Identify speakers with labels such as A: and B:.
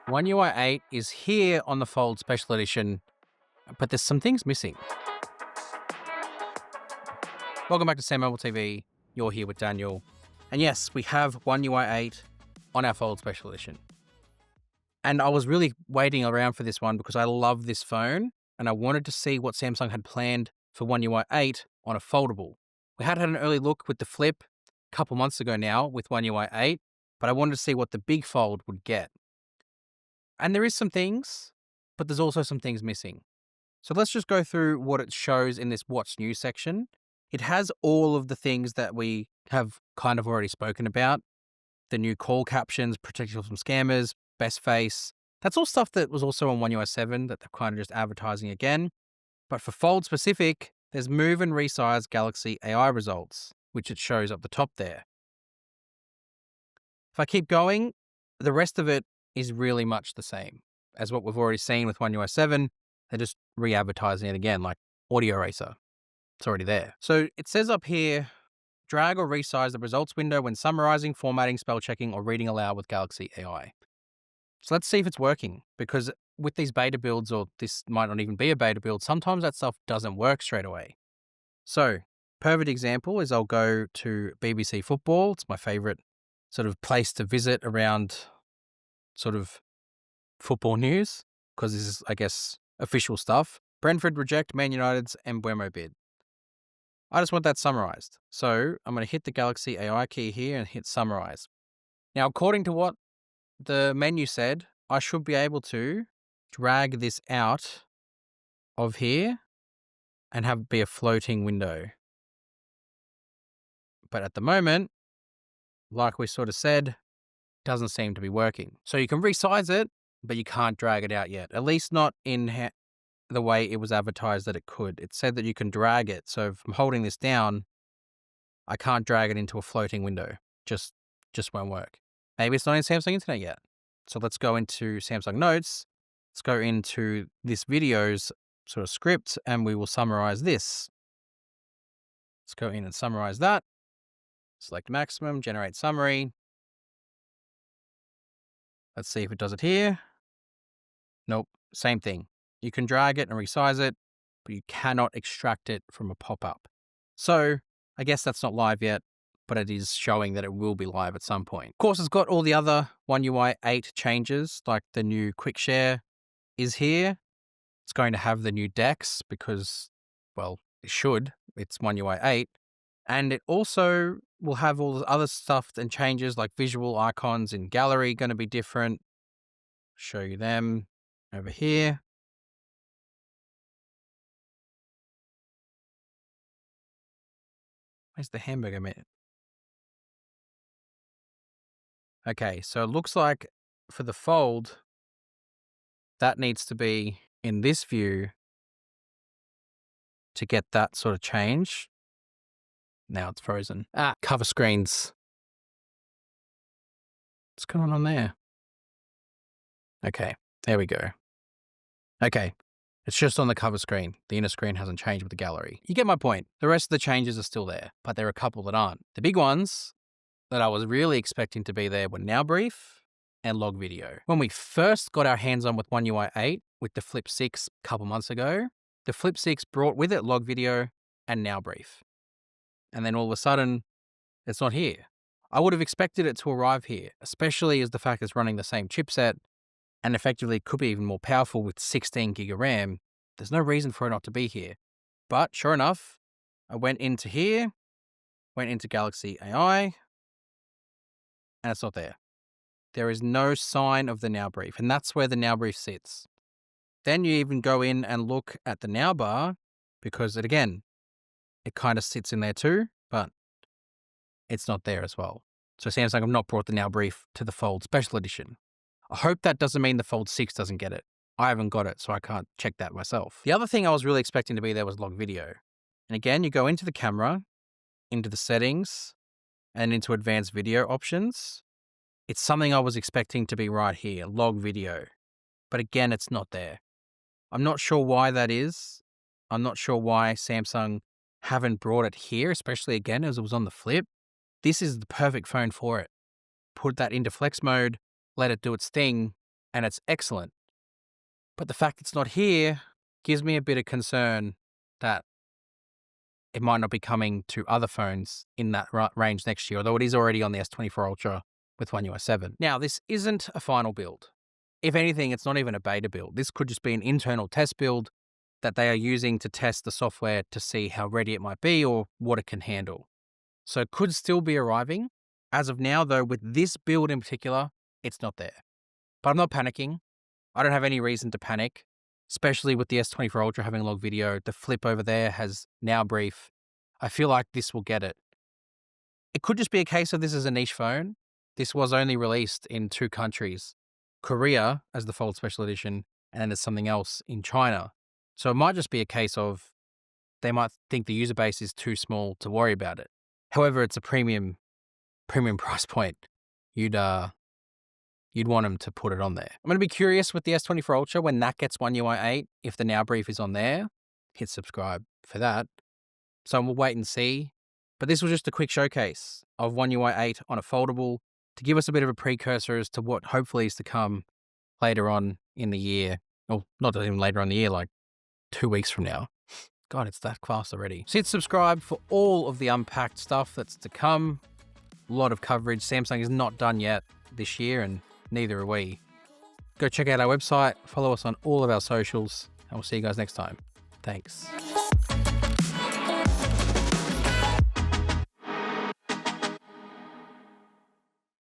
A: One UI 8 is here on the Fold Special Edition, but there's some things missing. Welcome back to SamMobile TV. You're here with Daniel. And yes, we have One UI 8 on our Fold Special Edition. And I was really waiting around for this one because I love this phone and I wanted to see what Samsung had planned for One UI 8 on a foldable. We had an early look with the Flip a couple months ago now with One UI 8, but I wanted to see what the big fold would get. And there is some things, but there's also some things missing. So let's just go through what it shows in this What's New section. It has all of the things that we have kind of already spoken about. The new call captions, protection from scammers, best face. That's all stuff that was also on One UI 7 that they're kind of just advertising again. But for Fold specific, there's move and resize Galaxy AI results, which it shows up the top there. If I keep going, the rest of it is really much the same as what we've already seen with One UI 7. They're just re-advertising it again, like Audio Eraser. It's already there. So it says up here, drag or resize the results window when summarizing, formatting, spell checking, or reading aloud with Galaxy AI. So let's see if it's working, because with these beta builds, or this might not even be a beta build, sometimes that stuff doesn't work straight away. So perfect example is I'll go to BBC Football. It's my favorite sort of place to visit around sort of football news, because this is, I guess, official stuff. Brentford reject Man United's Mbeumo bid. I just want that summarized. So I'm going to hit the Galaxy AI key here and hit summarize. Now, according to what the menu said, I should be able to drag this out of here and have it be a floating window. But at the moment, like we sort of said, doesn't seem to be working. So you can resize it, but you can't drag it out yet, at least not in the way it was advertised that it could. It said that you can drag it. So if I'm holding this down, I can't drag it into a floating window. Just won't work. Maybe it's not in Samsung Internet yet. So let's go into Samsung Notes. Let's go into this video's sort of script and we will summarize this. Let's go in and summarize that. Select maximum, generate summary. Let's see if it does it here. Nope, same thing. You can drag it and resize it, but you cannot extract it from a pop-up. So I guess that's not live yet, but it is showing that it will be live at some point. Of course, it's got all the other One UI 8 changes, like the new quick share is here. It's going to have the new decks because, well, it should. It's One UI 8. And it also will have all the other stuff and changes like visual icons in gallery going to be different. Show you them over here. Where's the hamburger minute? Okay, so it looks like for the fold, that needs to be in this view to get that sort of change. Now it's frozen. Cover screens. What's going on there? Okay, there we go. Okay, it's just on the cover screen. The inner screen hasn't changed with the gallery. You get my point. The rest of the changes are still there, but there are a couple that aren't. The big ones that I was really expecting to be there were Now Brief and Log Video. When we first got our hands on with One UI 8 with the Flip 6 a couple months ago, the Flip 6 brought with it Log Video and Now Brief. And then all of a sudden, it's not here. I would have expected it to arrive here, especially as the fact it's running the same chipset and effectively could be even more powerful with 16 gig of RAM. There's no reason for it not to be here. But sure enough, I went into here, went into Galaxy AI, and it's not there. There is no sign of the Now Brief, and that's where the Now Brief sits. Then you even go in and look at the Now bar, because it kind of sits in there too, but it's not there as well. So Samsung have not brought the Now Brief to the Fold Special Edition. I hope that doesn't mean the Fold 6 doesn't get it. I haven't got it, so I can't check that myself. The other thing I was really expecting to be there was Log Video. And again, you go into the camera, into the settings, and into advanced video options. It's something I was expecting to be right here, Log Video. But again, it's not there. I'm not sure why that is. I'm not sure why Samsung haven't brought it here, especially again as it was on the Flip. This is the perfect phone for it. Put that into flex mode, let it do its thing, and it's excellent. But the fact it's not here gives me a bit of concern that it might not be coming to other phones in that range next year, although it is already on the S24 Ultra with One UI 7. Now, this isn't a final build. If anything, it's not even a beta build. This could just be an internal test build that they are using to test the software to see how ready it might be or what it can handle. So it could still be arriving. As of now, though, with this build in particular, it's not there. But I'm not panicking. I don't have any reason to panic, especially with the S24 Ultra having log video. The Flip over there has now brief. I feel like this will get it. It could just be a case of this is a niche phone. This was only released in 2 countries, Korea as the Fold Special Edition, and then there's something else in China. So it might just be a case of they might think the user base is too small to worry about it. However, it's a premium price point. You'd want them to put it on there. I'm going to be curious with the S24 Ultra when that gets One UI 8, if the now brief is on there. Hit subscribe for that. So we'll wait and see. But this was just a quick showcase of One UI 8 on a foldable to give us a bit of a precursor as to what hopefully is to come later on in the year. Well, not even later on in the year, like 2 weeks from now. God, it's that fast already. So hit subscribe for all of the unpacked stuff that's to come. A lot of coverage. Samsung is not done yet this year, and neither are we. Go check out our website, follow us on all of our socials, and we'll see you guys next time. Thanks.